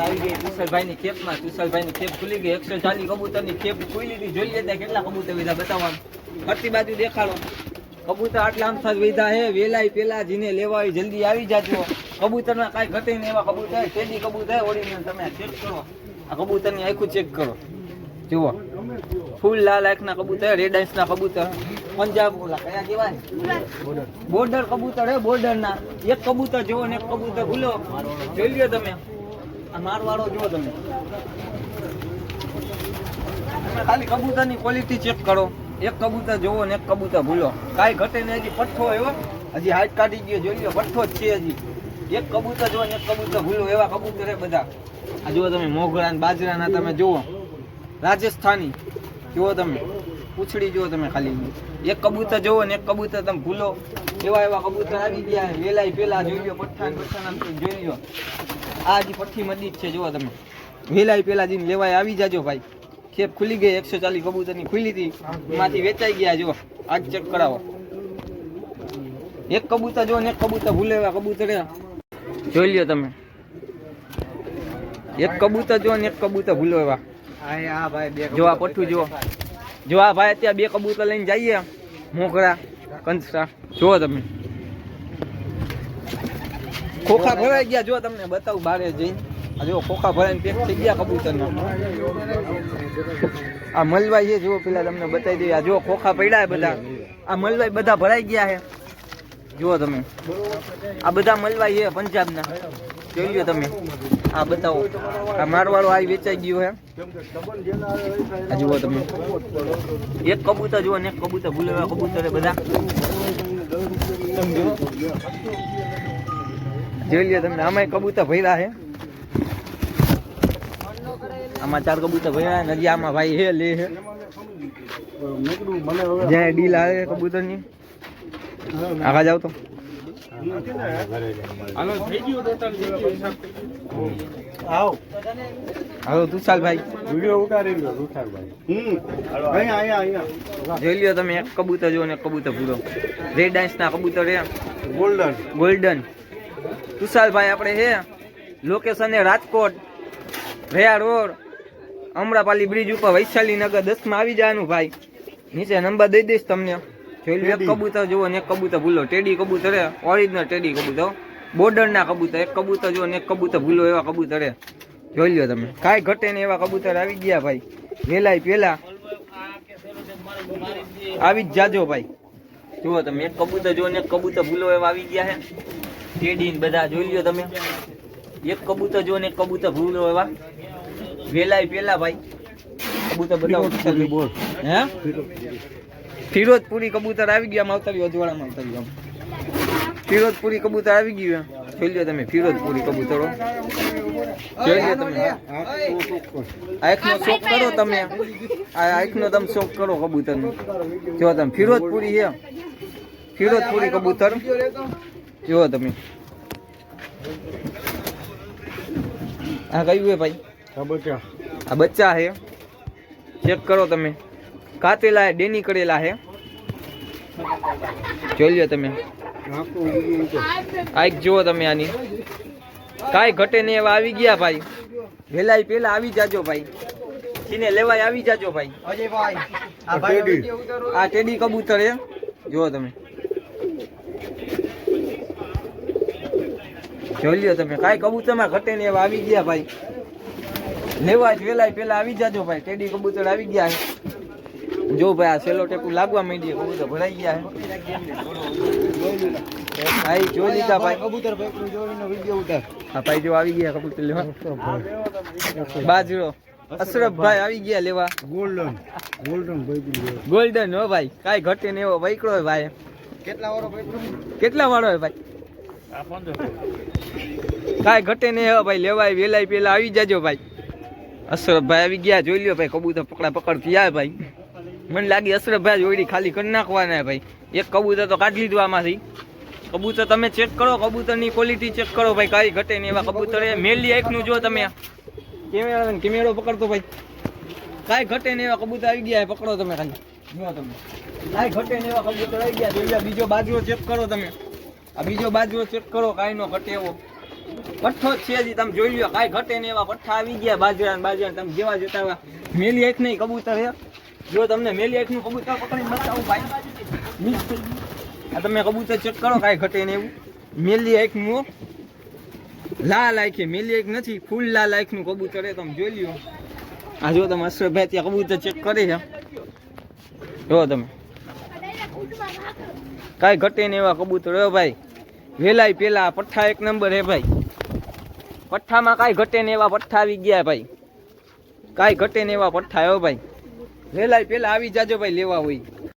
આવી ગઈ તુષારભાઈ ની ખેપ માં. તુષારભાઈ ની ખેપ ખુલી ગઈ. 140 કબૂતર ની ખેપ ખુલી હતી. જોઈ લેતા કેટલા કબૂતર વિધા બતાવવાનું. ફરતી બાજુ દેખાડો. કબૂતર આટલા આમ થાજ વિધા હે. વેલાય પેલા જીને લેવા હોય જલ્દી આવી જાજો. કબૂતર ના કઈ ઘટે નહીં એવા કબૂતર. તેજી કબૂતર ઓરિજિનલ તમે ચેક કરો. આ કબૂતર ની આખું ચેક કરો. જુઓ ફૂલ લાલ આંખ ના કબૂતર, રેડ આંખ ના કબૂતર. પંજાબ ઓલા કયા કહેવાય બોર્ડર કબૂતર હે. બોર્ડર ના એક કબૂતર જોવો ને એક કબૂતર ભૂલો. જોઈ લ્યો તમે. આ મારવાળો જુઓ તમે. ખાલી કબૂતર ની ક્વોલિટી ચેક કરો. એક કબૂતર જોવો ને એક કબૂતર ભૂલો. કાંઈ ઘટે ને. હજી પઠ્ઠો એવો હજી હાઈટ કાઢી ગયો. જોઈ લો પઠ્ઠો જ છે હજી. એક કબૂતર જોવો ને એક કબૂતર ભૂલો એવા કબૂતર હે બધા. આ જુઓ તમે મોગરા ને બાજરાના તમે જુઓ. રાજસ્થાની જુઓ તમે. પૂછડી જુઓ તમે ખાલી. એક કબૂતર જોવો ને એક કબૂતર તમે ભૂલો એવા એવા કબૂતર આવી ગયા. વેલાય પેલા જોઈ લો. પઠ્ઠા જોઈ લો. આ હજી પઠ્ઠી મદી જ છે. જુઓ તમે વેલાય પેલા જઈને લેવાય આવી જાજો ભાઈ. ખેપ ખુલી ગઈ. 140 કબૂતર ની ખુલી હતી એમાંથી વેચાઈ ગયા. જો આજ ચેક કરાવો. એક કબૂતર જો ને એક કબૂતર ભૂલે એવા કબૂતર જોઈ લ્યો તમે. એક કબૂતર જો ને એક કબૂતર ભૂલો એવા. જો આ પઠ્ઠું જુઓ. જો આ ભાઈ અત્યારે 2 કબૂતર લઈને જઈએ મોગરા કંસરા. જુઓ તમે ખોખા ભરાઈ ગયા. જો તમને બતાવું બારે જઈને. જો ખોખા ભરાઈને પેક થઈ ગયા કબૂતર ના. આ મલવાઈ છે. જુઓ પેલા તમને બતાવી દઈએ. આ જો ખોખા પડ્યા બધા. આ મલવાઈ બધા ભરાઈ ગયા છે. જુઓ તમે આ બધા મલવાઈ છે પંજાબના. જોઈ લો તમે. આ બતાવો. આ મારવાળો આ વેચાઈ ગયો છે. આ જુઓ તમે. એક કબૂતર જુઓ ને એક કબૂતર ભૂલે એવા કબૂતર બધા. જોઈ લો તમને. આમાં કબૂતર ભર્યા છે. આમાં 4 કબૂતર ભર્યા. નદી આમાં ભાઈ હે લે હે. જ્યાં ડીલ આવે કબૂતર ની. આગળ જાવ તો. હાલો તુષારભાઈ વિડિયો ઉતારી લો. તુષારભાઈ જોઈ લ્યો તમે. એક કબૂતર જો ને એક કબૂતર ભૂલો. રેડ આંખ ના કબૂતર હે. ગોલ્ડન તુષારભાઈ આપણે હે. લોકેશન હે રાજકોટ રેયા રોડ અમરાપાલી બ્રિજ ઉપર વૈશાલી નગર 10 માં આવી જવાનું ભાઈ. નીચે નંબર દઈ દઈશ તમને. જોઈ લો. એક કબૂતર જુઓ ને એક કબૂતર ભૂલો. ટેડી કબૂતર હે. ઓરિજિનલ ટેડી કબૂતર. બોર્ડર ના કબૂતર. એક કબૂતર જુઓ ને એક કબૂતર ભૂલો એવા કબૂતર હે. જોઈ લ્યો તમે. કાંઈ ઘટે ને એવા કબૂતર આવી ગયા ભાઈ. વેલાય પેલા આવી જ જાજો ભાઈ. જુઓ તમે. એક કબૂતર જુઓ ને એક કબૂતર ભૂલો એવા આવી ગયા હે. ટેડી બધા જોઈ લ્યો તમે. એક કબૂતર જુઓ ને એક કબૂતર ભૂલો એવા વેલાય પેલા ભાઈ. કબૂતર બધા બોલ હે. ફિરોજપુરી કબૂતર આવી ગયા. માવતરી અજવાળામાં માવતરી. ફિરોજપુરી કબૂતર આવી ગયું. જોઈ લો તમે. ફિરોજપુરી કબૂતરો જોઈ લો તમે. આંખનો શોખ કરો તમે. આ આંખનો તમે શોખ કરો કબૂતર નો. જો તમે ફિરોજપુરી છે. ફિરોજપુરી કબૂતર જો તમે. આ કયું હે ભાઈ? આ બચ્ચા હે. ચેક કરો તમે. કાતેલા હે. ડેની કરેલા હે. જોઈ લ્યો તમે. આઈક જુઓ તમે. આની કાંઈ ઘટે નહીં એવા આવી ગયા ભાઈ. વેલાય પેલા આવી જાજો ભાઈ. એને લેવાય આવી જાજો ભાઈ. આ ટેડી કબૂતર હે. જુઓ તમે. જોઈ લ્યો તમે. કાંઈ કબૂતરમાં ઘટે નહીં એવા આવી ગયા ભાઈ. લેવાય વેલાય પેલા આવી જાજો ભાઈ. ટેડી કબૂતર આવી ગયા છે. જો ભાઈ આ સેલો ટેપુ લાગવા માંડી. કબૂતર ભરાઈ ગયા છે ભાઈ. જોઈ લીધા ભાઈ કબૂતર. વિડીયો ઉતાર. હા ભાઈ જો આવી ગયા કબૂતર લેવા. બાજરો અશરફભાઈ આવી ગયા લેવા. ગોલ્ડન હો ભાઈ. કાંઈ ઘટે ને એવો વૈકડો હોય ભાઈ. કેટલા વાળો હોય ભાઈ? કાંઈ ઘટે ને એવો ભાઈ. લેવાય વેલાય પેલા આવી જાજો ભાઈ. અશરફભાઈ આવી ગયા. જોઈ લ્યો ભાઈ. કબૂતર પકડા પકડ થયા ભાઈ. મને લાગી અશરફભાઈ જોડી ખાલી કરી નાખવાના ભાઈ. એક કબૂતર તો કાઢી લીધું આમાંથી. કબૂતર તમે ચેક કરો. કબૂતરની ક્વોલિટી ચેક કરો ભાઈ. કાંઈ ઘટે નહીં એવા કબૂતર. મેલી આંખનું જો તમે. કેમેરો પકડતો ભાઈ. કાંઈ ઘટે નહીં એવા કબૂતર આવી ગયા. પકડો તમે ખાલી. જો તમે. કાંઈ ઘટે નહીં એવા કબૂતર આવી ગયા. બીજો બાજરો ચેક કરો તમે. આ બીજો બાજરો ચેક કરો. કાંઈ નો ઘટે એવો. પઠ્ઠો જ છે હજી, તમે જોઈ લ્યો. કાંઈ ઘટે ને એવા પઠ્ઠા આવી ગયા બાજરા તમે જેવા જોતા એવા. મેલી એક નહીં કબૂતર છે. જો તમને મેલી એક નું કબૂતર પકડીને બતાવું ભાઈ, આ તમે કબૂતર ચેક કરો, કાંઈ ઘટે ને એવું. મેલી એક નું લાલ આંખે, મેલી એક નથી, ફૂલ લાલ આંખ નું કબૂતર છે, તમે જોઈ લ્યો. આ જો તમે અશરફભાઈ ત્યાં કબૂતર ચેક કરે છે, જો તમે કાંઈ ઘટે ને એવા કબૂતર હો ભાઈ. વેલાય પેલા પઠ્ઠા એક નંબર હે ભાઈ. પઠ્ઠામાં કાંઈ ઘટે ને એવા પઠ્ઠા આવી ગયા ભાઈ. કાંઈ ઘટે ને એવા પઠ્ઠા હો ભાઈ. વેલાય પેલા આવી જાજો ભાઈ લેવા હોય.